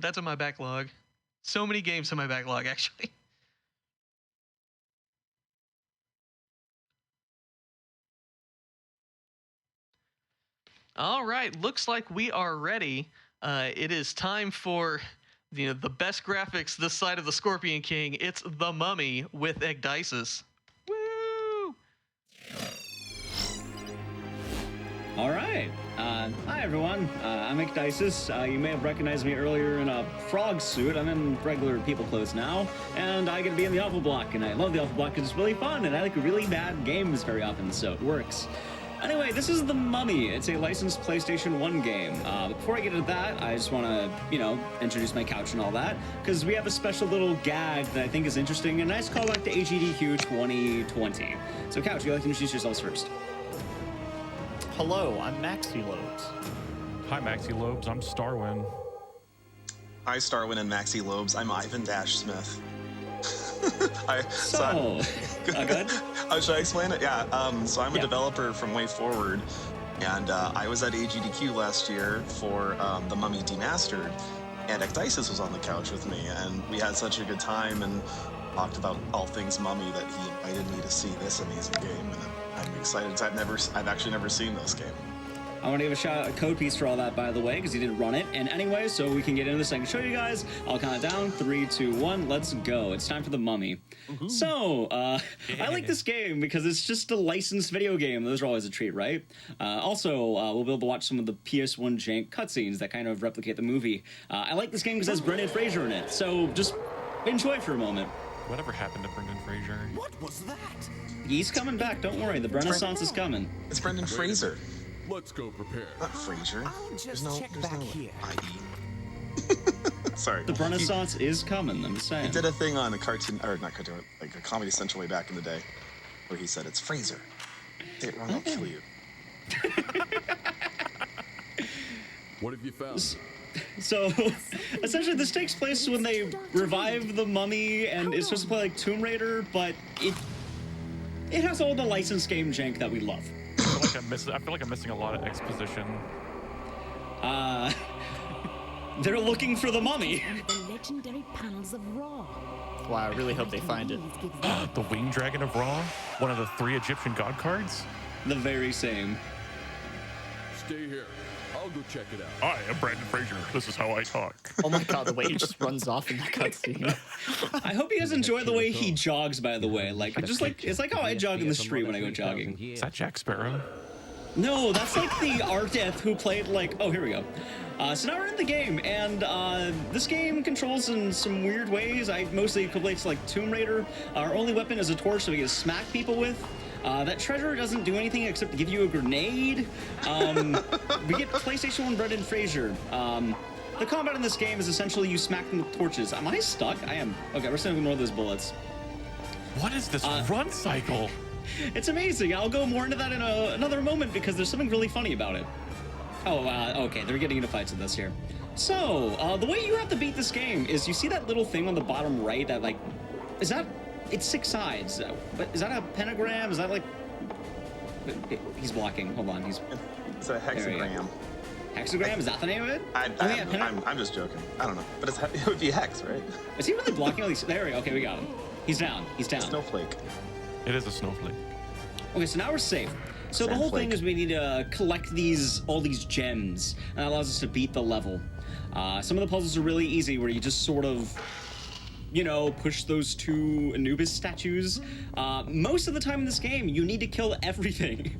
That's in my backlog. So many games in my backlog, actually. All right, looks like we are ready. It is time for the best graphics this side of the Scorpion King. It's The Mummy with Ecdycis. Woo! All right. Hi, everyone. I'm Ecdycis. You may have recognized me earlier in a frog suit. I'm in regular people clothes now, and I get to be in the Alpha Block, and I love the Alpha Block because it's really fun, and I like really bad games very often, so it works. Anyway, this is The Mummy. It's a licensed PlayStation 1 game. Before I get into that, I just want to, introduce my couch and all that, because we have a special little gag that I think is interesting, and a nice callback to AGDQ 2020. So, Couch, would you like to introduce yourselves first? Hello, I'm MaxyLobes. Hi, MaxyLobes. I'm Starwin. Hi, Starwin and MaxyLobes. I'm ivandashsmith. Good? Should I explain it? Yeah. So I'm a developer from Way Forward, and I was at AGDQ last year for The Mummy Demastered, and Ecdycis was on the couch with me, and we had such a good time and talked about all things Mummy that he invited me to see this amazing game, and I'm excited because I've actually never seen this game. I want to give a code piece for all that, by the way, because he did run it. And anyway, so we can get into this, I can show you guys. I'll count it down. 3, 2, 1. Let's go. It's time for The Mummy. Mm-hmm. So, I like this game because it's just a licensed video game. Those are always a treat, right? Also, we'll be able to watch some of the PS1 jank cutscenes that kind of replicate the movie. I like this game because it has Brendan Fraser in it. So just enjoy for a moment. Whatever happened to Brendan Fraser? What was that? He's coming back. Don't worry. The Renaissance is coming. It's Brendan Fraser. Let's go prepare. Not Fraser. I'll just check back here. Sorry. The Renaissance is coming, I'm saying. He did a thing on a cartoon, or not cartoon, like a Comedy Central way back in the day, where he said, "It's Fraser. Say it wrong, I'll kill you." What have you found? So, essentially, this takes place when they revive the Mummy, and it's supposed to play like Tomb Raider, but it has all the licensed game jank that we love. I feel like I'm missing a lot of exposition. They're looking for the Mummy. The legendary panels of Ra. Wow, I really hope they find it. The Winged Dragon of Ra? One of the 3 Egyptian god cards? The very same. Stay here. I'll go check it out. I am Brendan Fraser. This is how I talk. Oh my god, the way he just runs off in that cutscene. I hope you guys enjoy the way he jogs, by the way. Like, it's like how I jog in the street when I go jogging. Is that Jack Sparrow? No, that's like the Arteth who played like, oh, here we go. So now we're in the game, and this game controls in some weird ways. I mostly play to like Tomb Raider. Our only weapon is a torch that we can smack people with. That treasure doesn't do anything except to give you a grenade. We get PlayStation 1 Brendan Fraser. The combat in this game is essentially you smack them with torches. Am I stuck? I am. Okay, we're just gonna ignore those bullets. What is this run cycle? It's amazing. I'll go more into that in another moment because there's something really funny about it. Oh, okay, they're getting into fights with us here. So, the way you have to beat this game is you see that little thing on the bottom right that, like, it's 6 sides. But is that a pentagram? Is that, like... He's blocking. Hold on, It's a hexagram. Hexagram? Is that the name of it? I'm just joking. I don't know. But it would be hex, right? Is he really blocking all these? There we go. Okay, we got him. He's down. He's down. Snowflake. It is a snowflake. Okay, so now we're safe. So the whole thing is we need to collect all these gems, and that allows us to beat the level. Some of the puzzles are really easy, where you just sort of, push those 2 Anubis statues. Most of the time in this game, you need to kill everything.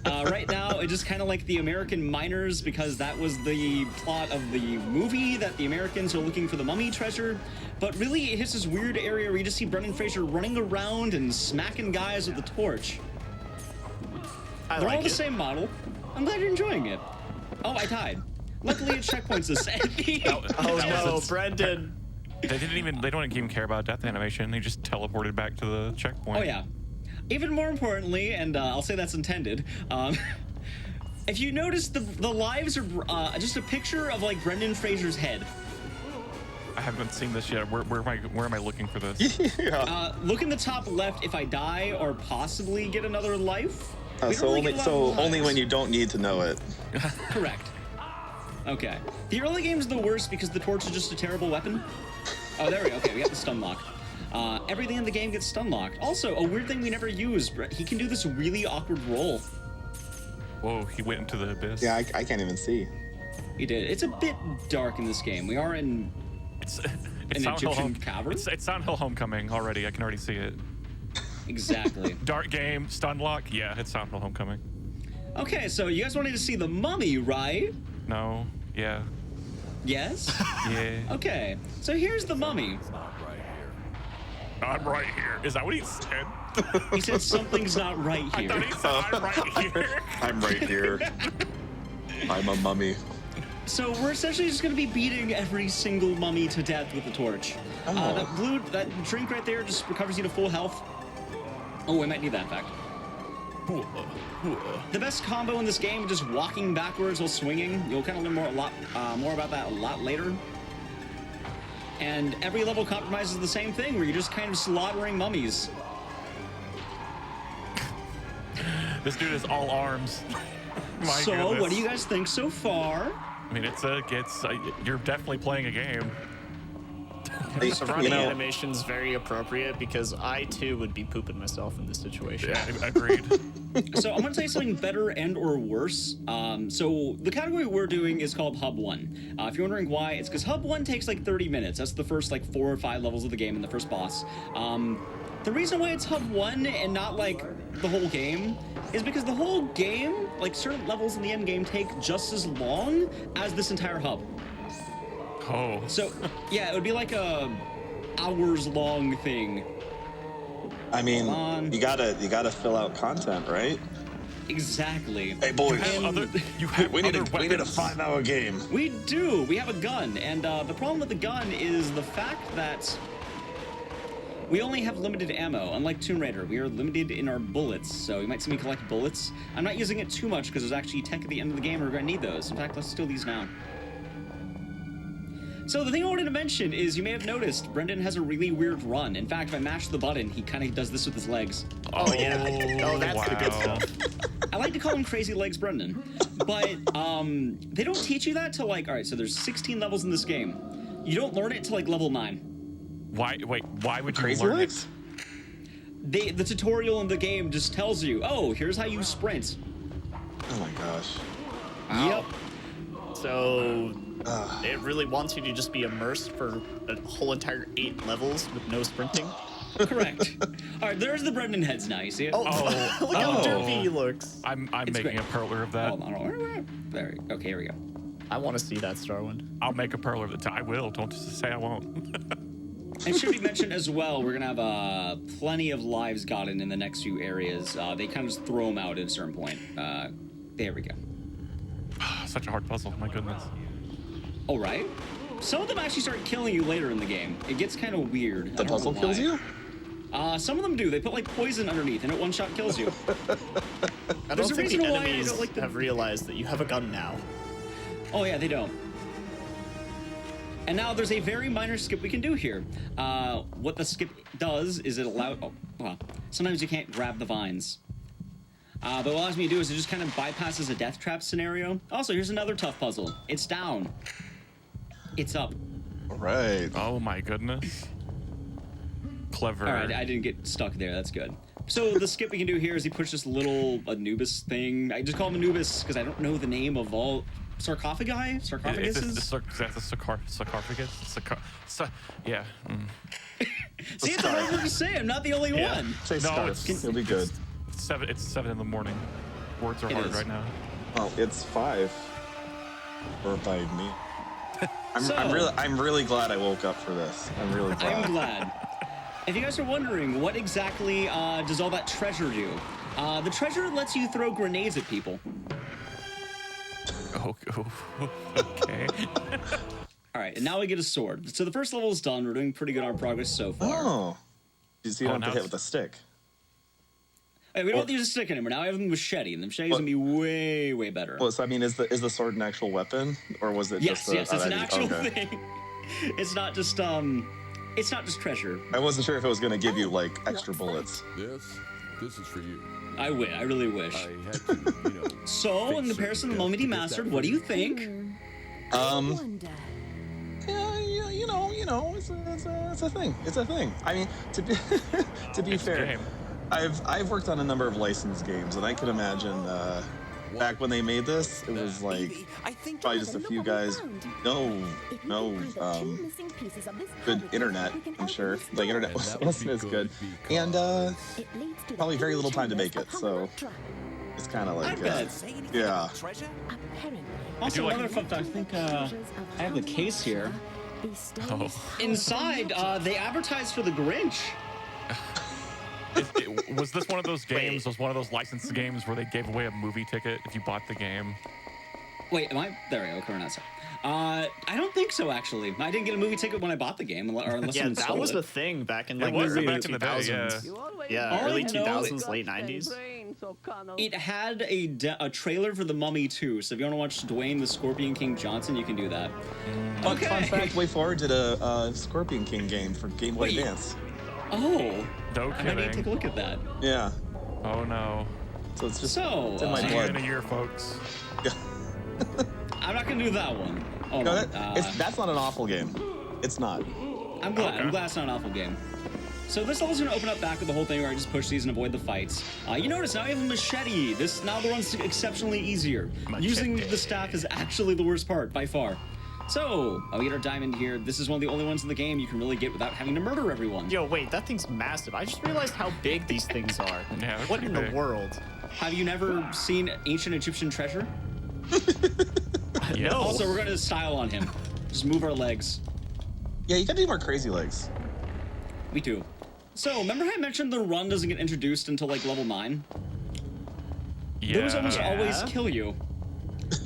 Right now, it's just kind of like the American miners, because that was the plot of the movie, that the Americans are looking for the mummy treasure. But really, it hits this weird area where you just see Brendan Fraser running around and smacking guys with a torch. They're all the same model. I'm glad you're enjoying it. Oh, I died. Luckily, it checkpoints this. No, Brendan. They don't even care about death animation. They just teleported back to the checkpoint. Oh, yeah. Even more importantly, and I'll say that's intended, if you notice, the lives are just a picture of, like, Brendan Fraser's head. I haven't seen this yet. Where am I looking for this? Look in the top left if I die or possibly get another life. So only when you don't need to know it. Correct. Okay. The early game's the worst because the torch is just a terrible weapon. Oh, there we go. Okay, we got the stun lock. Everything in the game gets stun locked. Also, a weird thing we never used, he can do this really awkward roll. Whoa, he went into the abyss. Yeah, I can't even see. He did. It's a bit dark in this game. We are in It's an Silent Hill Egyptian cavern. It's Silent Hill Homecoming already. I can already see it. Exactly. Dark game, stun lock. Yeah, it's Silent Hill Homecoming. Okay, so you guys wanted to see the mummy, right? No. Yeah. Yes? Yeah. Okay, so here's the mummy. I'm right here. Is that what he said? He said something's not right I here. thought he said I'm right here. I'm right here. I'm a mummy. So we're essentially just going to be beating every single mummy to death with the torch. Oh. That drink right there just recovers you to full health. Oh, we might need that, in fact. The best combo in this game is just walking backwards while swinging. You'll kind of learn more about that a lot later. And every level compromises the same thing, where you're just kind of slaughtering mummies. This dude is all arms. My So, goodness. what do you guys think so far? I mean, you're definitely playing a game. The running animation's very appropriate because I too would be pooping myself in this situation. Yeah, agreed. So I'm gonna tell you something better and or worse. So the category we're doing is called Hub 1. If you're wondering why, it's because Hub 1 takes like 30 minutes. That's the first like 4 or 5 levels of the game and the first boss. The reason why it's Hub 1 and not like the whole game is because the whole game, like certain levels in the end game, take just as long as this entire hub. Oh. So yeah, it would be like a hours-long thing. I mean, you gotta fill out content, right? Exactly. Hey boys, we need a 5-hour game. We do. We have a gun, and the problem with the gun is the fact that we only have limited ammo. Unlike Tomb Raider, we are limited in our bullets, so you might see me collect bullets. I'm not using it too much because there's actually tech at the end of the game, and we're gonna need those. In fact, let's steal these now. So the thing I wanted to mention is you may have noticed Brendan has a really weird run. In fact, if I mash the button, he kind of does this with his legs. Oh yeah. Oh, that's the good wow. stuff. I like to call him Crazy Legs Brendan. But they don't teach you that till like, all right, so there's 16 levels in this game. You don't learn it till like level 9. Why would you Crazy learn legs? The tutorial in the game just tells you, oh, here's how you sprint. Oh my gosh. Yep. So it really wants you to just be immersed for a whole entire 8 levels with no sprinting. Correct. All right, there's the Brendan heads now. You see it? Oh, look how derpy he looks. I'm It's making great. a perler of that. Hold on. There. Okay, here we go. I want to see that, Starwin. I'll make a perler of the I will. Don't just say I won't. And should be mentioned as well, we're gonna have plenty of lives gotten in the next few areas. They kind of just throw them out at a certain point. There we go. Such a hard puzzle. My goodness. All right. Some of them actually start killing you later in the game. It gets kind of weird. The puzzle kills you? Some of them do. They put like poison underneath, and it one-shot kills you. I There's don't a think the reason why I enemies don't like the- have realized that you have a gun now. Oh yeah, they don't. And now there's a very minor skip we can do here. What the skip does is it allows... Oh, well, sometimes you can't grab the vines. But what it allows me to do is it just kind of bypasses a death trap scenario. Also, here's another tough puzzle. It's down. It's up. Right. Oh my goodness. Clever. All right, I didn't get stuck there. That's good. So the skip we can do here is he puts this little Anubis thing. I just call him Anubis because I don't know the name of all sarcophagi. Sarcophaguses. That's a sarcophagus. Yeah. Mm. See, it's a hard word to say. I'm not the only one. Say No, scarf. it's- It'll be good. It's 7 in the morning. Words are It hard is. right now. Oh, it's 5. Or by me. So- I'm really glad I woke up for this. I'm really glad. I'm glad. If you guys are wondering, what exactly does all that treasure do? The treasure lets you throw grenades at people. Oh, okay. All right, and now we get a sword. So the first level is done. We're doing pretty good on progress so far. Oh. You see, you Oh, don't have now to hit it's- with a stick. Hey, we don't have to use a stick anymore. Now I have a machete, and the machete's gonna be way, way better. Well, so I mean, is the sword an actual weapon, or was it Yes, just yes, it's an actual okay. thing. It's not just treasure. I wasn't sure if it was gonna give you like extra bullets. This is for you. I really wish. I had to, So, in fix comparison to certain Mummy deaths to get Demastered, that what do you footage. think? Wonder. Yeah, it's a thing. It's a thing. I mean, to be to be It's a fair, game. I've worked on a number of licensed games, and I can imagine back when they made this, it was like probably just a few guys. No, good internet. I'm sure the internet wasn't as good, and probably very little time to make it. So it's kind of like yeah. Also, like- another fun fact, I think I have the case here. Oh. Inside, they advertised for the Grinch. Was this one of those games? Was one of those licensed games where they gave away a movie ticket if you bought the game? Wait, am I? There we go, Corona. I don't think so, actually. I didn't get a movie ticket when I bought the game, or unless Yeah, someone that stole was it. the thing back in It like was the early back in the day, 2000s. yeah. All I Early know- 2000s, late 90s. It had a trailer for The Mummy 2, so if you want to watch Dwayne the Scorpion King Johnson, you can do that. Fun fact: Way Forward did a Scorpion King game for Game Boy Wait. Advance. Oh, No I might need to take a kidding. look at that. Yeah, Oh no. so it's just So, it's in my See you in a blood. year, folks. I'm not gonna do that one. Oh, No, that's not an awful game. It's not. I'm glad. Okay. I'm glad it's not an awful game. So this level's gonna open up back with the whole thing where I just push these and avoid the fights. You notice now you have a machete. Now the run's exceptionally easier. Machete. Using the staff is actually the worst part by far. So, we get our diamond here. This is one of the only ones in the game you can really get without having to murder everyone. Yo, wait, that thing's massive. I just realized how big these things are. Yeah, they're What pretty in the big. world? Have you never seen ancient Egyptian treasure? Yeah. No. Also, we're gonna style on him. Just move our legs. Yeah, you gotta do more crazy legs. We do. So, remember how I mentioned the run doesn't get introduced until like level 9? Yeah. Those almost always Yeah. kill you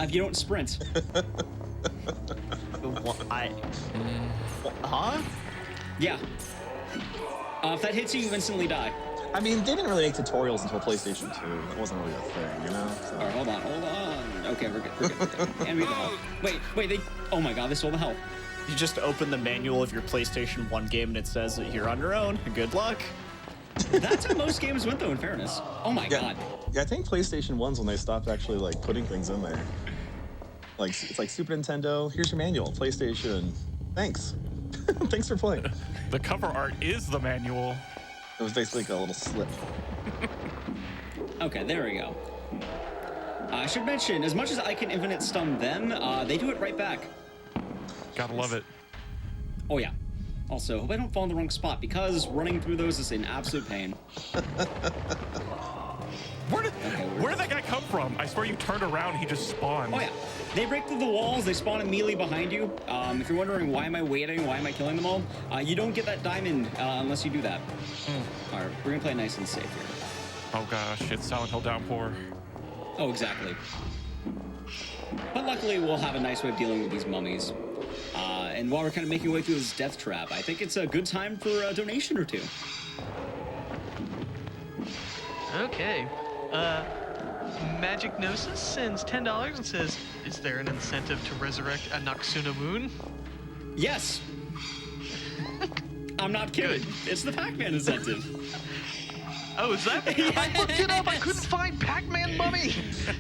if you don't sprint. Huh? Yeah. If that hits you, you instantly die. I mean, they didn't really make tutorials until PlayStation 2. That wasn't really a thing, you know? So. All right, hold on. Okay, we're good. And we get the health. Wait, they... Oh my god, they stole the health. You just open the manual of your PlayStation 1 game and it says that you're on your own. Good luck. That's how most games went, though, in fairness. Oh my god. Yeah, I think PlayStation 1's when they stopped actually, like, putting things in there. Like, it's like Super Nintendo, here's your manual. PlayStation, thanks. Thanks for playing. The cover art is the manual. It was basically like a little slip. Okay, there we go. I should mention, as much as I can infinite stun them, they do it right back. Gotta love it. Oh yeah. Also, hope I don't fall in the wrong spot, because running through those is an absolute pain. Where did that guy come from? I swear you turned around, he just spawned. Oh yeah. They break through the walls, they spawn immediately behind you. If you're wondering why am I waiting, why am I killing them all, you don't get that diamond unless you do that. Alright, we're gonna play nice and safe here. Oh gosh, it's Silent Hill Downpour. Oh, exactly. But luckily, we'll have a nice way of dealing with these mummies. And while we're kind of making our way through this death trap, I think it's a good time for a donation or two. Okay. Magic Gnosis sends $10 and says, "Is there an incentive to resurrect a Noxuna moon?" Yes! I'm not kidding. Good. It's the Pac-Man incentive. Oh, is that? I looked it up. I couldn't find Pac-Man mummy.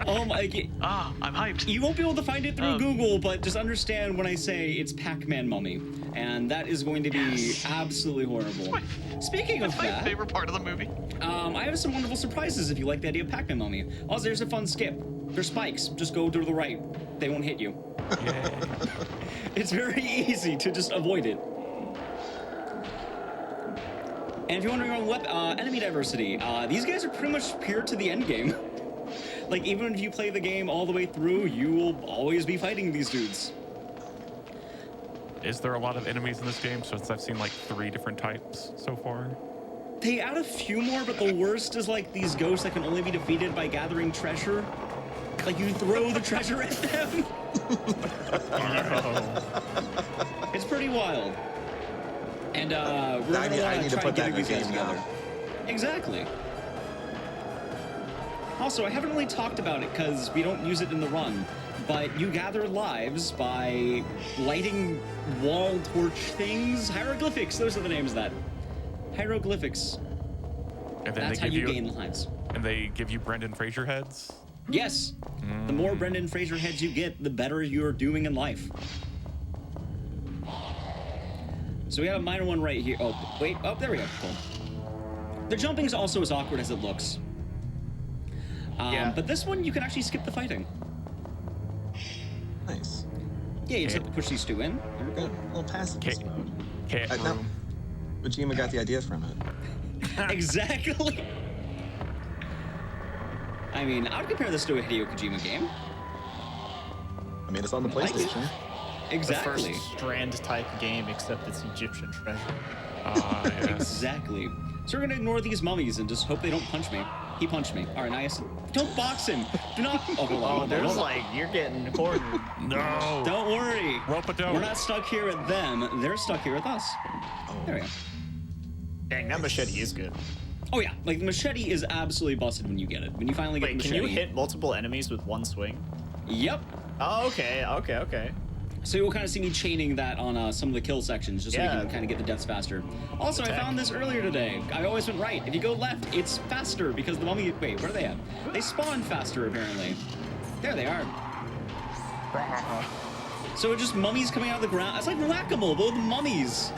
Oh my... I'm hyped. You won't be able to find it through Um, Google, but just understand when I say it's Pac-Man mummy. And that is going to be absolutely horrible. Speaking of My that, favorite part of the movie. I have some wonderful surprises if you like the idea of Pac-Man mummy. Also, there's a fun skip. There's spikes. Just go to the right. They won't hit you. Yeah. It's very easy to just avoid it. And if you're wondering what enemy diversity, these guys are pretty much pure to the end game. Like, even if you play the game all the way through, you will always be fighting these dudes. Is there a lot of enemies in this game? Since I've seen like 3 different types so far. They add a few more, but the worst is like these ghosts that can only be defeated by gathering treasure. Like, you throw the treasure at them. It's pretty wild. And we're I gonna need to try put that getting in these the guys game together. now. Exactly. Also, I haven't really talked about it because we don't use it in the run, but you gather lives by lighting wall torch things. Hieroglyphics, those are the names of that. Hieroglyphics. And then That's they how give you gain lives. And they give you Brendan Fraser heads. Yes. The more Brendan Fraser heads you get, the better you're doing in life. So we have a minor one right here. Oh, wait. Oh, there we go. Cool. The jumping's also as awkward as it looks. Yeah. But this one, you can actually skip the fighting. Nice. Yeah, you just have to push these two in. There we Good. go. A little pacifist mode. Cat No, room. Kojima got the idea from it. Exactly. I mean, I would compare this to a Hideo Kojima game. I mean, it's on the like it. PlayStation. The Exactly. first Strand type game, except it's Egyptian treasure. Yes. Exactly. So we're gonna ignore these mummies and just hope they don't punch me. He punched me. All right, nice. Don't box him. Do not. Oh, hold on. Oh, hold on, there's hold on. like, you're getting cornered. No. Don't worry. Rope it down. We're not stuck here with them. They're stuck here with us. There we go. Dang, that machete is good. Oh yeah, like the machete is absolutely busted when you get it. When you finally get Wait, the can machete. you hit multiple enemies with one swing? Yep. Oh, okay. So you'll kind of see me chaining that on some of the kill sections, just so you Yeah. can kind of get the deaths faster. Also, I Attack. found this earlier today. I always went right. If you go left, it's faster because the mummy. Wait, where are they at? They spawn faster apparently. There they are. So it just mummies coming out of the ground. It's like whack-a-mole, but with mummies.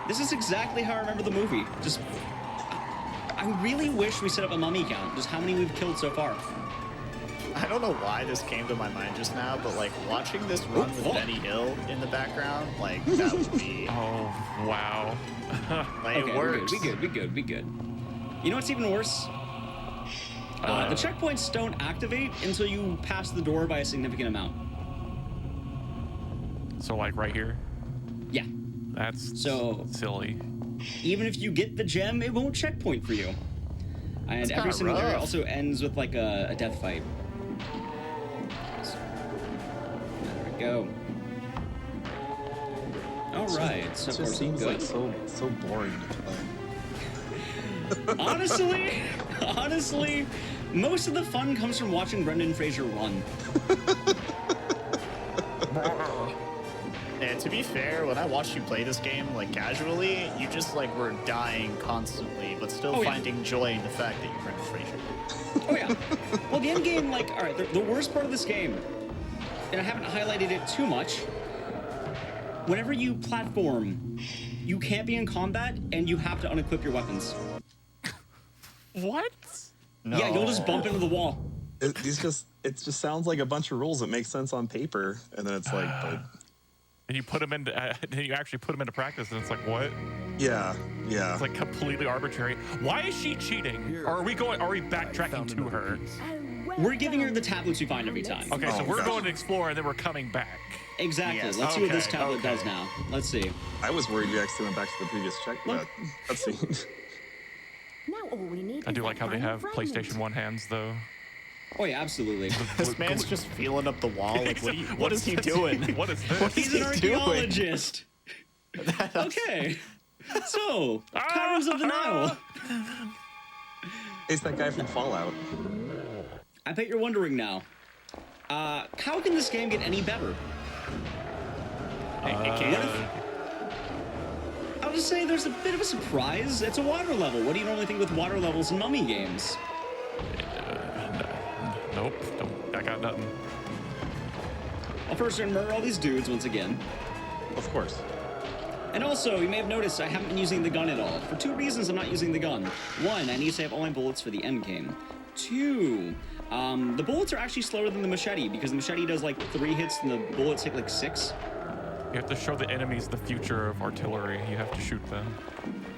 This is exactly how I remember the movie. Just, I really wish we set up a mummy count. Just how many we've killed so far. I don't know why this came to my mind just now, but like watching this run with Oh. Benny Hill in the background, like that would be Oh, wow. like Okay, it works. we good. You know what's even worse? The checkpoints don't activate until you pass the door by a significant amount. So, like, right here? Yeah. That's So- silly. Even if you get the gem, it won't checkpoint for you. And That's every kinda single area rough. also ends with like a death fight. There we go. All right, so It far just so seems good. like so boring to play. Honestly, most of the fun comes from watching Brendan Fraser run. And to be fair, when I watched you play this game like casually, you just like were dying constantly, but still Oh, yeah. finding joy in the fact that you're Brendan Fraser. Oh yeah. Well, the end game, like, all right, the worst part of this game, and I haven't highlighted it too much. Whenever you platform, you can't be in combat, and you have to unequip your weapons. What? No. Yeah, you'll just bump into the wall. It just sounds like a bunch of rules that make sense on paper, and then it's like, but And you put them into, then you actually put them into practice, and it's like, what? yeah. It's like completely arbitrary. Why is she cheating? Or are we backtracking to her? We're giving her the tablets we find every time. Okay, so Oh, we're gosh. going to explore, and then we're coming back. Exactly. Yes, Let's see what this okay, tablet okay. does now. Let's see. I was worried we actually went back to the previous check. Look. Let's see. Now all we need I is do that like how they final have fragment. PlayStation 1 hands, though. Oh yeah, absolutely. This man's just feeling up the wall. Like, what is he doing? What is this? What He's is an he doing? archaeologist. Okay. So, Caverns of the Nile. It's that guy from Fallout. I bet you're wondering now. How can this game get any better? It can't. I'll just say there's a bit of a surprise. It's a water level. What do you normally think with water levels in mummy games? Nope. I got nothing. Well, first, we're gonna murder all these dudes once again. Of course. And also, you may have noticed I haven't been using the gun at all. For two reasons I'm not using the gun. One, I need to save all my bullets for the end game. Two, the bullets are actually slower than the machete because the machete does like 3 hits and the bullets take like 6. You have to show the enemies the future of artillery. You have to shoot them.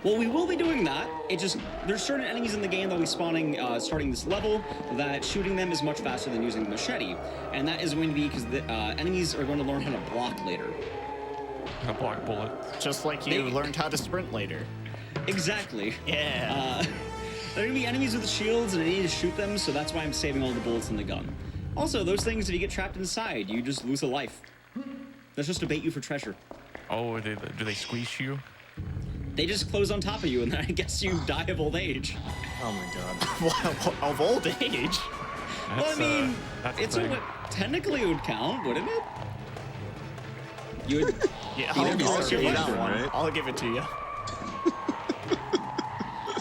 Well, we will be doing that. It just, there's certain enemies in the game that'll be spawning starting this level that shooting them is much faster than using the machete. And that is going to be because the enemies are going to learn how to block later. A block bullet. Just like you They- learned how to sprint later. Exactly. Yeah. There are going to be enemies with shields and I need to shoot them, so that's why I'm saving all the bullets in the gun. Also, those things, if you get trapped inside, you just lose a life. That's just to bait you for treasure. Oh, do they squeeze you? They just close on top of you, and then I guess you die of old age. Oh my god. Wow, of old age. Well, I mean, that's it's the a, thing. technically it would count, wouldn't it? You would. Yeah, You'd I'll, have to I'll start give you your that life, one. right? I'll give it to you.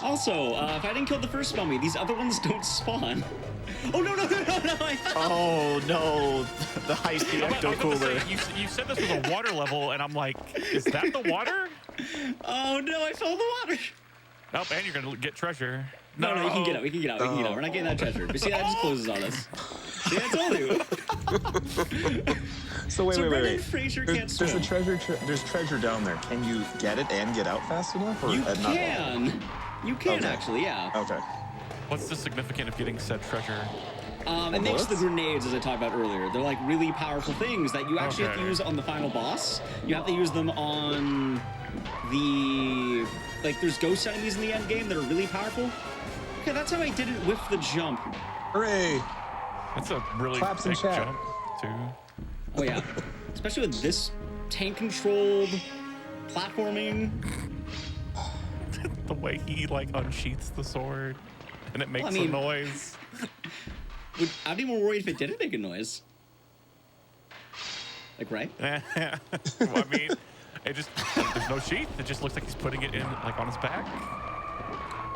Also, if I didn't kill the first mummy, these other ones don't spawn. Oh no! I thought. Oh no, the high speed I was ecto about to cooler. say, you said this was a water level, and I'm like, is that the water? Oh no! I fell in the water. Oh, and you're gonna get treasure. No, you can get out. We can get out. We're not getting that treasure. But see, that just closes on us. See, I told you. So wait. Brendan Fraser can't There's swim. a treasure. There's treasure down there. Can you get it and get out fast enough? Or You not? can. You can Okay. actually, yeah. Okay. What's the significance of getting said treasure? It makes the grenades, as I talked about earlier. They're like really powerful things that you actually have to Okay. use on the final boss. You have to use them on the there's ghost enemies in the end game that are really powerful. Okay, that's how I didn't whiff the jump. Hooray! That's a really Claps in big chat. jump, too. Oh yeah, especially with this tank-controlled platforming. The way he like unsheaths the sword, and it makes I mean- a noise. I'd be more worried if it didn't make a noise. Like, right? Well, I mean, it just there's no sheath. It just looks like he's putting it in like on his back,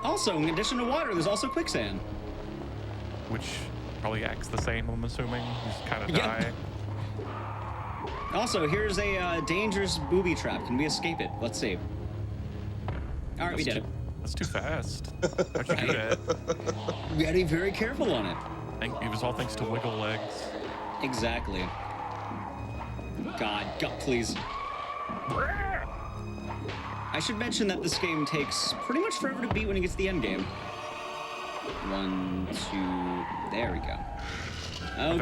Also, in addition to water, there's also quicksand. which probably acts the same. I'm assuming. You just kind of Yeah. die. Also, here's a dangerous booby trap. Can we escape it? Let's see. All right, we did it. That's too fast. How'd you do that? We gotta be very careful on it. It was all thanks to wiggle legs. Exactly. God, please. I should mention that this game takes pretty much forever to beat when it gets to the end game. 1, 2, there we go.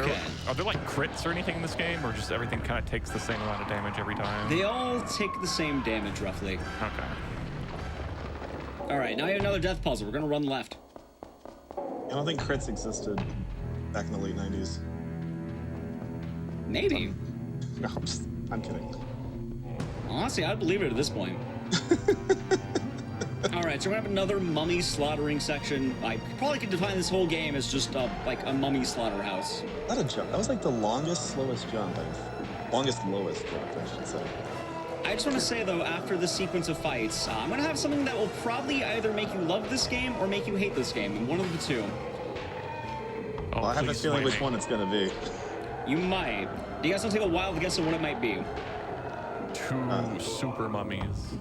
Okay. Are there like crits or anything in this game, or just everything kind of takes the same amount of damage every time? They all take the same damage, roughly. Okay. All right, now you have another death puzzle. We're gonna run left. I don't think crits existed back in the late 90s. Maybe. No, I'm kidding. Honestly, I'd believe it at this point. All right, so we're gonna have another mummy slaughtering section. I probably could define this whole game as just like a mummy slaughterhouse. Not a jump. That was like the longest, lowest jump. Longest, lowest jump, I should say. I just want to say, though, after this sequence of fights, I'm going to have something that will probably either make you love this game or make you hate this game, and one of the two. Oh, Well, I have a please feeling sway which me. one it's gonna be. You might. Do you guys want to take a wild guess on what it might be? Two super mummies.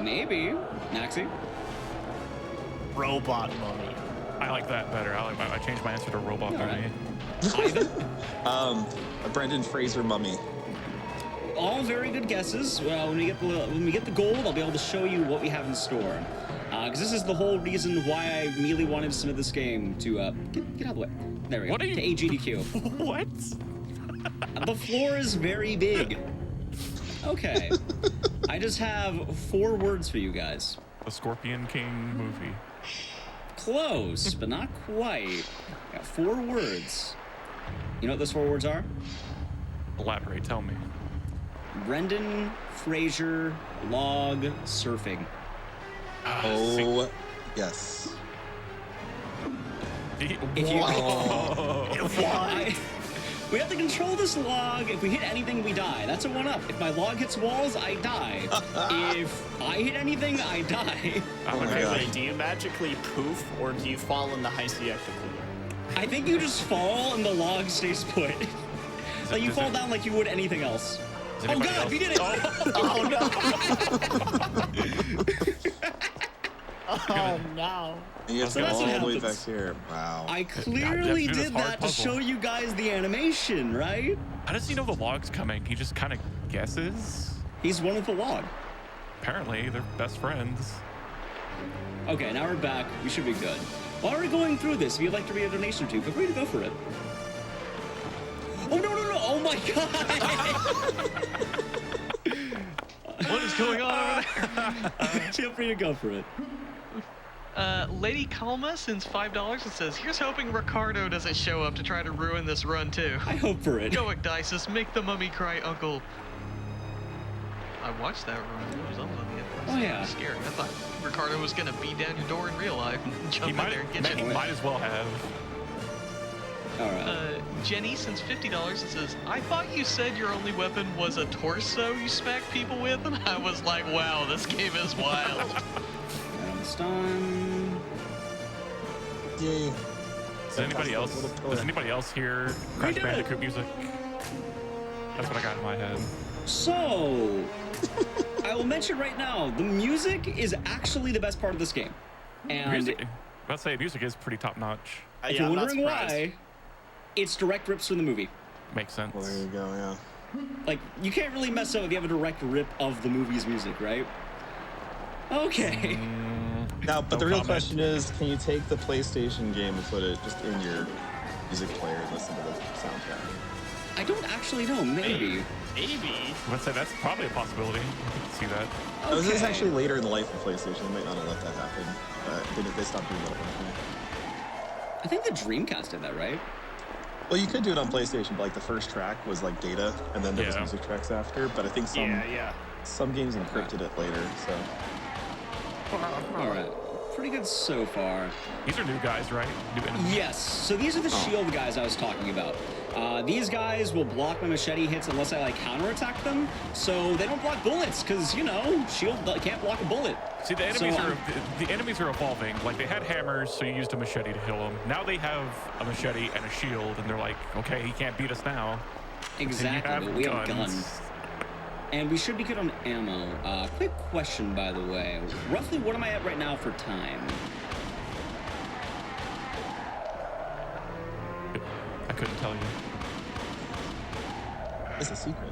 Maybe. Maxie? Robot mummy. I like that better. I changed my answer to robot All mummy. right. Ivan? A Brendan Fraser mummy. All very good guesses. Well, when we get the gold, I'll be able to show you what we have in store. Because this is the whole reason why I immediately wanted to submit this game to get out of the way. There we go. What are you- To AGDQ. What? The floor is very big. Okay. I just have 4 words for you guys. The Scorpion King movie. Close, but not quite. Got 4 words. You know what those 4 words are? Elaborate. Tell me. Brendan Fraser log surfing. Oh, yes. If you- Whoa. We have to control this log. If we hit anything, we die. That's a 1-up. If my log hits walls, I die. If I hit anything, I die. Oh my Okay, God. wait, do you magically poof or do you fall in the high sea ecto cooler? I think you just fall and the log stays put. Like you does fall it- down like you would anything else. Does Oh anybody God, else- we did it! Oh no. You have to So go that's all what the way back happens. here. Wow. I you have clearly to do this did hard that to puzzle. show you guys the animation, right? How does he know the log's coming? He just kind of guesses. He's one with the log. Apparently, they're best friends. Okay, now we're back. We should be good. While we're going through this, if you'd like to read a donation or two, feel free to go for it. Oh, no. Oh, my God. What is going on over there? Feel free to go for it. Lady Kalma sends $5 and says, "Here's hoping Ricardo doesn't show up to try to ruin this run too." I hope for it. Go Ecdycis, make the mummy cry, Uncle. I watched that run. It was on the Oh, yeah. It was scary. I thought Ricardo was gonna beat down your door in real life and jump He in might, there and get you. might as well have. All right. Jenny sends $50 and says, "I thought you said your only weapon was a torso you smack people with," and I was like, "Wow, this game is wild." Almost done. Yay. Does anybody else? Does anybody else hear Crash Bandicoot music? That's what I got in my head. So, I will mention right now, the music is actually the best part of this game. And Music, I'd say music is pretty top notch. if you're wondering why, it's direct rips from the movie. Makes sense. Well, there you go, yeah. Like, you can't really mess up if you have a direct rip of the movie's music, right? Okay. Now, but No the real comment. question is, can you take the PlayStation game and put it just in your music player and listen to the soundtrack? I don't actually know, maybe. Maybe. I'd say that's probably a possibility. I can see that. Oh, this is Okay. actually later in the life of PlayStation. They might not have let that happen. They stopped doing that at one point. I think the Dreamcast did that, right? Well, you could do it on PlayStation, but like the first track was like data, and then there was Yeah. music tracks after. But I think some games encrypted it later. So All right. Pretty good so far. These are new guys, right? New enemies. Yes, so these are the shield guys I was talking about. These guys will block my machete hits unless I like counterattack them, so they don't block bullets because shield can't block a bullet. See, the enemies So, are the enemies are evolving. Like they had hammers, so you used a machete to kill them. Now they have a machete and a shield, and they're like, okay, he can't beat us now. Exactly, And you but we have guns. And we should be good on ammo. Quick question, by the way. Roughly, what am I at right now for time? I couldn't tell you. it's a secret.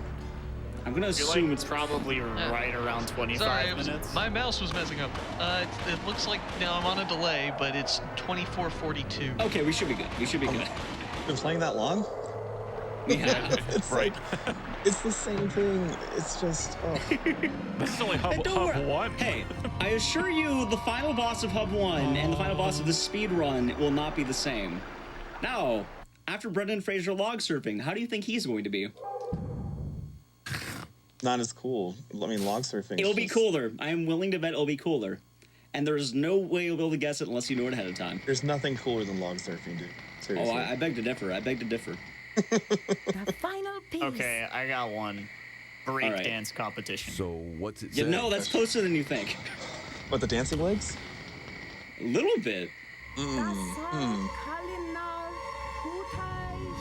I'm gonna I feel assume like it's it's probably right around 25 Sorry, minutes. my mouse was messing up. It looks like now I'm on a delay, but it's 24:42. okay. We should be good. We should be good. Been playing that long? Yeah. It's Right. like it's the same thing. It's just This is only hub, And don't hub worry- one. Hey, I assure you, the final boss of Hub 1 and the final boss of the speed run will not be the same. Now, after Brendan Fraser log surfing, how do you think he's going to be? not as cool. I mean, log surfing. It'll be cooler. I am willing to bet it'll be cooler. And there's no way you'll be able to guess it unless you know it ahead of time. There's nothing cooler than log surfing, dude. Oh, Seriously. I beg to differ. I beg to differ. The final piece. Okay, I got one. Breakdance competition. So what's it Yeah, say? no, that's closer than you think. What, the dancing legs? A little bit.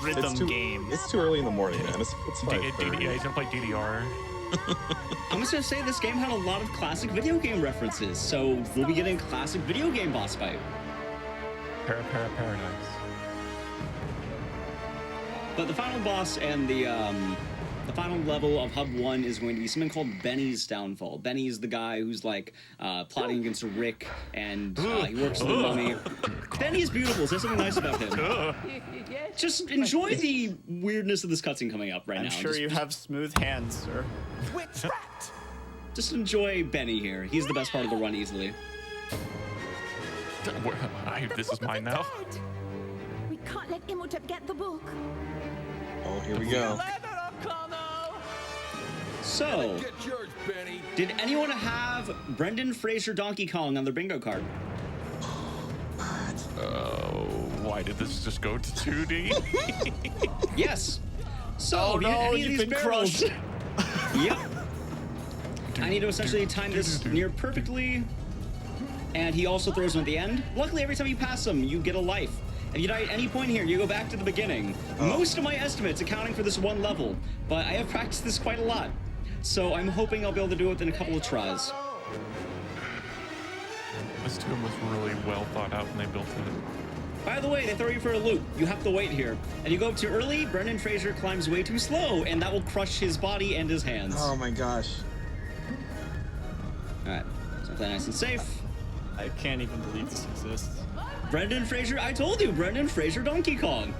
Rhythm game. It's too early in the morning, man. It's Yeah, 5:30. he's gonna play DDR. I'm just gonna say this game had a lot of classic video game references, so we'll be getting classic video game boss fight. Paradise. But the final boss and the final level of Hub 1 is going to be something called Benny's Downfall. Benny is the guy who's like plotting against Rick, and he works for the mummy. Benny is beautiful. Say something nice about him. Just enjoy the weirdness of this cutscene coming up right I'm now. sure just, you have smooth hands, sir. just enjoy Benny here. He's the best part of the run easily. This is mine now. We can't let Imhotep get the book. Oh, here we go. So, Get yours, Benny. did anyone have Brendan Fraser Donkey Kong on their bingo card? Why did this just go to 2D? Yes. So, Oh, do you no, any of you've these been barrels? crushed. Yep. I need to essentially time this near perfectly. And he also throws them at the end. Luckily, every time you pass them, you get a life. If you die at any point here, you go back to the beginning. Most of my estimates accounting for this one level, but I have practiced this quite a lot. So I'm hoping I'll be able to do it in a couple of tries. This tomb was really well thought out when they built it. By the way, they throw you for a loop. You have to wait here. And you go up too early, Brendan Fraser climbs way too slow, and that will crush his body and his hands. Oh my gosh. Alright, so play nice and safe. I can't even believe this exists. Brendan Fraser, I told you, Brendan Fraser Donkey Kong.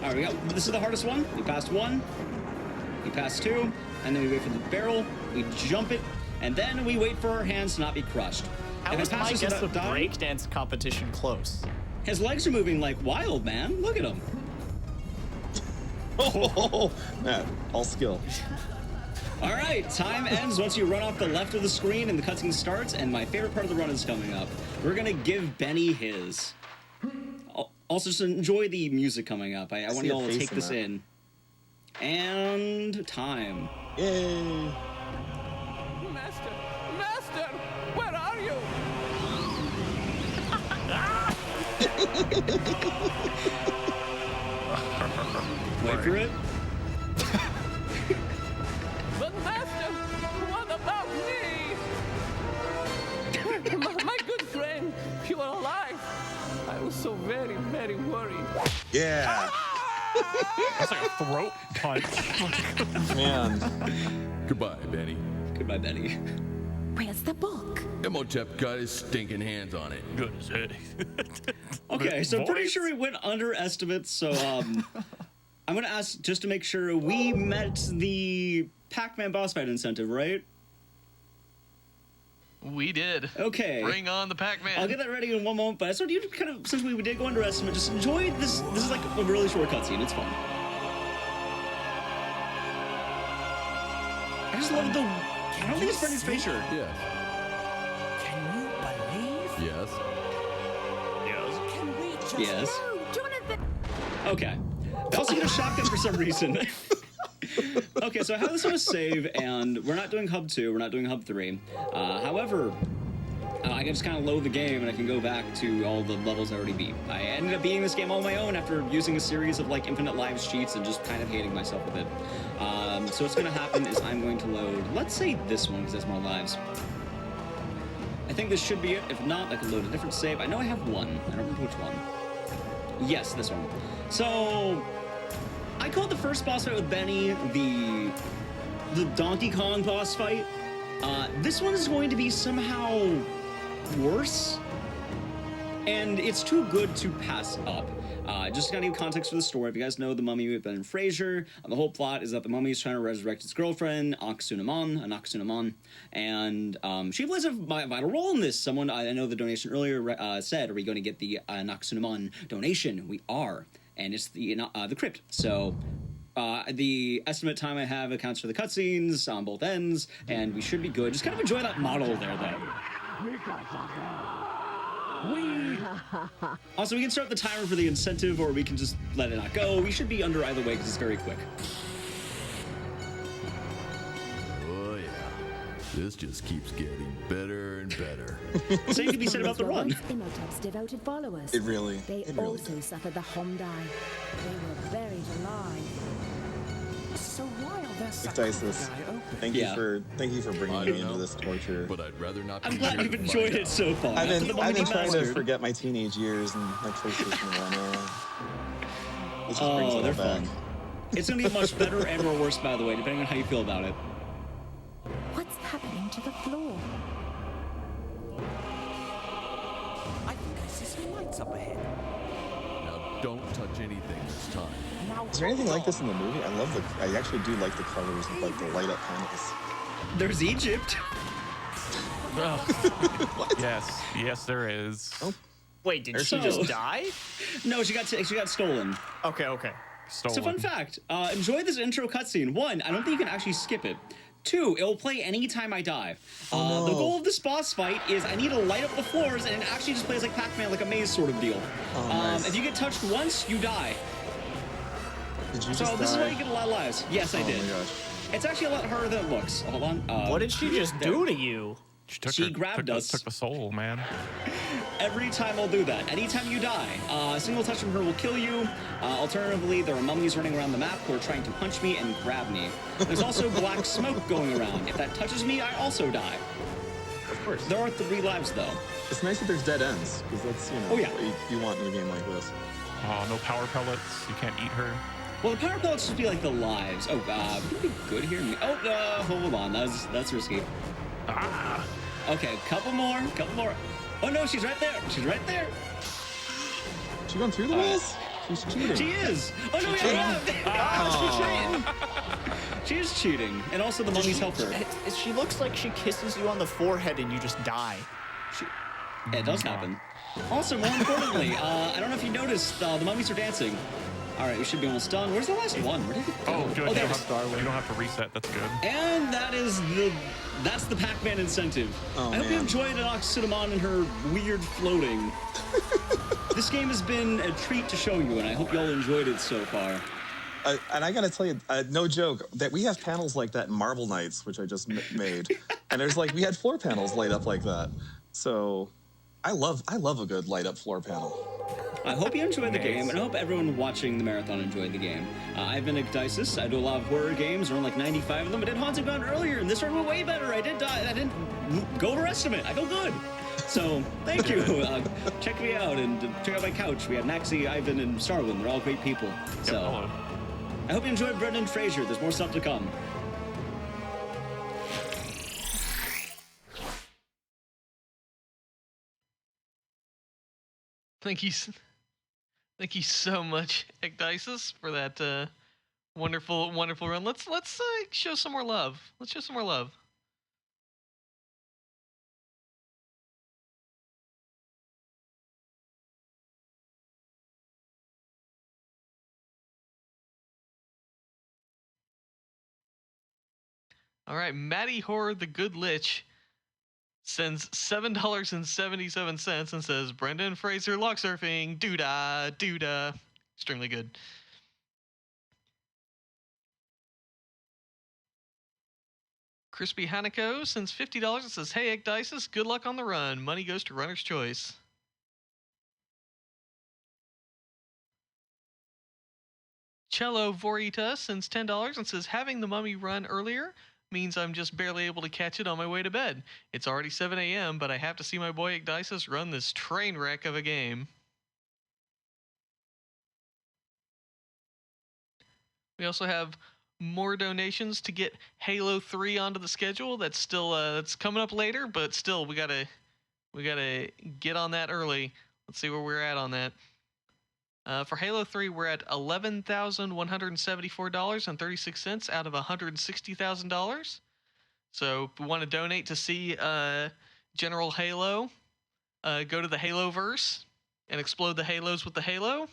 Alright, we got, this is the hardest one. We passed one, we passed two, and then we wait for the barrel, we jump it, and then we wait for our hands to not be crushed. How If is it my passes guess without of dying, breakdance competition close? his legs are moving like wild, man. Look at him. Oh, man, all skill. All right, time ends once you run off the left of the screen and the cutscene starts, and my favorite part of the run is coming up. We're gonna give Benny his. Also, just enjoy the music coming up. I want see you a all to face take in this that. in. And time. Yay. Master, where are you? Wait for it. But master, what about me? my good friend, you are alive. I was so very, very worried. Yeah. That's like a throat punch. Man. Goodbye, Benny. Goodbye, Benny. Where's the book? Imhotep got his stinking hands on it. Good as it. Okay, so I'm pretty Voice. sure we went under estimates, so I'm gonna ask just to make sure we met the Pac-Man boss fight incentive, right? We did. Okay. Bring on the Pac-Man. I'll get that ready in one moment, but I just want you to kind of, since we did go under estimate, just enjoy this. This is like a really short cutscene. It's fun. I just love the. I don't think it's Brendan Fraser. Yes. Can you believe? Yes. Can we just Yes. No, Jonathan! Okay. I also get a shotgun for some reason. Okay, so I have this on a save, and we're not doing Hub 2, we're not doing Hub 3. However, I can just kind of load the game, and I can go back to all the levels I already beat. I ended up beating this game on my own after using a series of, like, infinite lives cheats and just kind of hating myself with it. So what's going to happen is I'm going to load, let's say this one, because that's more lives. I think this should be it. If not, I can load a different save. I know I have one. I don't remember which one. Yes, this one. So, I called the first boss fight with Benny the Donkey Kong boss fight. This one is going to be somehow worse, and it's too good to pass up. Just to kind of give context for the story, if you guys know the mummy with Brendan Fraser, the whole plot is that the mummy is trying to resurrect his girlfriend, Anck-su-namun, and she plays a vital role in this. Someone, I know the donation earlier said, are we going to get the Anck-su-namun donation? We are, and it's the crypt. So the estimate time I have accounts for the cutscenes on both ends, and we should be good. Just kind of enjoy that model there, though. Also, we can start the timer for the incentive, or we can just let it not go. We should be under either way because it's very quick. Oh, yeah. This just keeps getting better and better. Same can be said about the run. Imhotep's devoted followers. It really They really also did. suffered the Homdai. They were buried alive. So why are there such Ecdycis, thank Yeah. you for bringing I me don't into know, this torture. But I'd rather not. I'm be glad here you've to enjoyed find it out. so far. I've After the been Mummy trying to Mastered. forget my teenage years and my PlayStation 1 era. It just brings Oh, it all they're back. fun. It's gonna be much better and or worse, by the way, depending on how you feel about it. What's happening to the floor? I think I see some lights up ahead. Now, don't touch anything this time. Now, Is there anything hold like this on. in the movie? I actually do like the colors of like the light up panels. There's Egypt. Yes, there is. Oh. Wait, did she So- just die? No, she got stolen. Okay, okay. Stolen. So fun fact, enjoy this intro cutscene. One, I don't think you can actually skip it. Two, it will play anytime I die. Oh, no. The goal of this boss fight is I need to light up the floors, and it actually just plays like Pac-Man, like a maze sort of deal. Oh, nice. If you get touched once, you die. Did you So just this is die? why you get a lot of lives. Yes, I Oh did. my gosh. It's actually a lot harder than it looks. Hold on. What did she just do to you? She grabbed us. Took the soul, man. Every time I'll do that. Anytime you die, a single touch from her will kill you. Alternatively, there are mummies running around the map who are trying to punch me and grab me. There's also black smoke going around. If that touches me, I also die. Of course. There are 3 lives, though. It's nice that there's dead ends, because that's, Oh, yeah. what you want in a game like this. Oh, no power pellets. You can't eat her. Well, the power pellets should be like the lives. Oh, would it be good here? Oh, hold on. That's risky. Ah! Okay, couple more. Oh, no, she's right there. She's right there. She going through the walls? She's cheating. She is. Oh, no, yeah. She is cheating. And also the mummies help her. She looks like she kisses you on the forehead and you just die. It does happen. Also, more importantly, I don't know if you noticed, the mummies are dancing. All right, we should be almost done. Where's the last one? Where did it go? Oh, good. Oh, you, there don't it is. you don't have to reset. That's good. And that's the Pac-Man incentive. Oh, I hope you man. enjoyed Anck-su-namun and her weird floating. This game has been a treat to show you, and I hope you all enjoyed it so far. And I gotta tell you, no joke, that we have panels like that in Marble Knights, which I just made. And we had floor panels light up like that. So I love a good light up floor panel. I hope you enjoyed the Nice. game, and I hope everyone watching the marathon enjoyed the game. I've been Ecdycis. I do a lot of horror games, around like 95 of them. I did Haunted Ground earlier, and this one went way better. I didn't go overestimate. I feel good. So, thank you. Check me out, and check out my couch. We have Maxy, Ivan, and Starwin. They're all great people. So, Hello. I hope you enjoyed Brendan Fraser. There's more stuff to come. Thank you so much, Ecdycis, for that wonderful run. Let's show some more love. Let's show some more love. All right, Maddie Horror the Good Lich sends $7.77 and says, Brendan Fraser log surfing, doodah, doodah. Extremely good. Crispy Hanako sends $50 and says, hey, Ecdycis, good luck on the run. Money goes to runner's choice. Cello Vorita sends $10 and says, having the mummy run earlier means I'm just barely able to catch it on my way to bed. It's already 7 a.m., but I have to see my boy Ecdycis run this train wreck of a game. We also have more donations to get Halo 3 onto the schedule. That's still that's coming up later, but still we gotta get on that early. Let's see where we're at on that. For Halo 3, we're at $11,174.36 out of $160,000. So if we want to donate to see General Halo go to the Haloverse and explode the Halos with the Halo,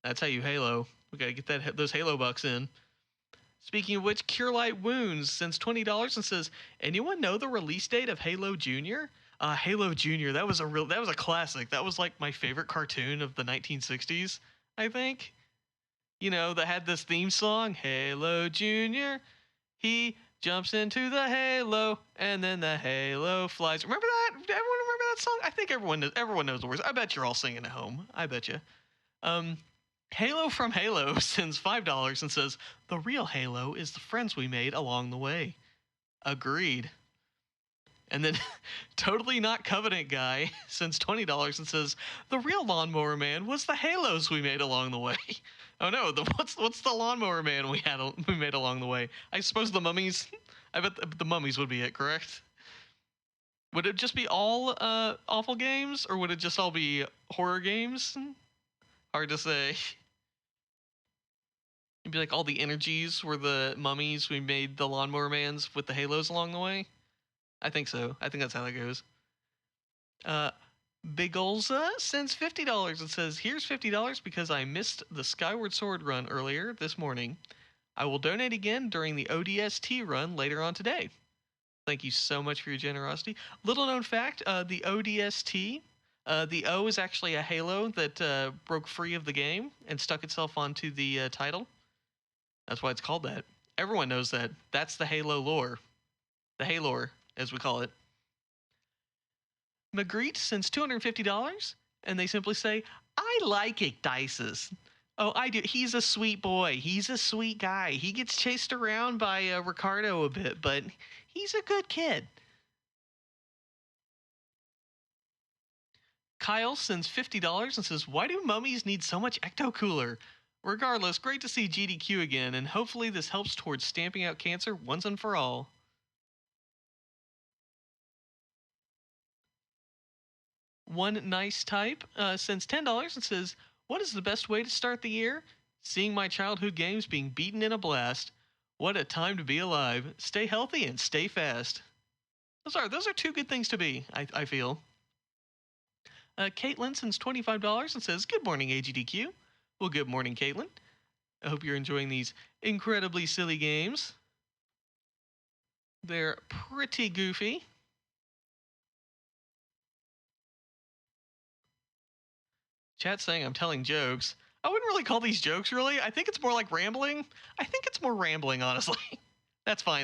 that's how you Halo. We got to get those Halo bucks in. Speaking of which, Cure Light Wounds sends $20 and says, anyone know the release date of Halo Jr.? Halo Jr. That was a classic. That was like my favorite cartoon of the 1960s, I think. You know, that had this theme song, Halo Jr. He jumps into the Halo, and then the Halo flies. Remember that? Everyone remember that song? I think everyone knows the words. I bet you're all singing at home. I bet you. Halo from Halo sends $5 and says, the real Halo is the friends we made along the way. Agreed. And then Totally Not Covenant Guy sends $20 and says, the real Lawnmower Man was the Halos we made along the way. Oh no, what's the Lawnmower Man we made along the way? I suppose the mummies. I bet the mummies would be it, correct? Would it just be all awful games, or would it just all be horror games? Hard to say. It'd be like all the energies were the mummies we made the Lawnmower Mans with the Halos along the way. I think so. I think that's how that goes. Bigolza sends $50 and says, here's $50 because I missed the Skyward Sword run earlier this morning. I will donate again during the ODST run later on today. Thank you so much for your generosity. Little known fact, the ODST, the O is actually a Halo that broke free of the game and stuck itself onto the title. That's why it's called that. Everyone knows that. That's the Halo lore. The Halor, as we call it. Magritte sends $250, and they simply say, I like Ecdycis. Oh, I do. He's a sweet boy. He's a sweet guy. He gets chased around by Ricardo a bit, but he's a good kid. Kyle sends $50 and says, why do mummies need so much ecto-cooler? Regardless, great to see GDQ again, and hopefully this helps towards stamping out cancer once and for all. One Nice Type sends $10 and says, what is the best way to start the year? Seeing my childhood games being beaten in a blast. What a time to be alive. Stay healthy and stay fast. Those are two good things to be, I feel. Caitlin sends $25 and says, good morning, AGDQ. Well, good morning, Caitlin. I hope you're enjoying these incredibly silly games. They're pretty goofy. Chat's saying I'm telling jokes. I wouldn't really call these jokes, really. I think it's more like rambling. I think it's more rambling, honestly. That's fine.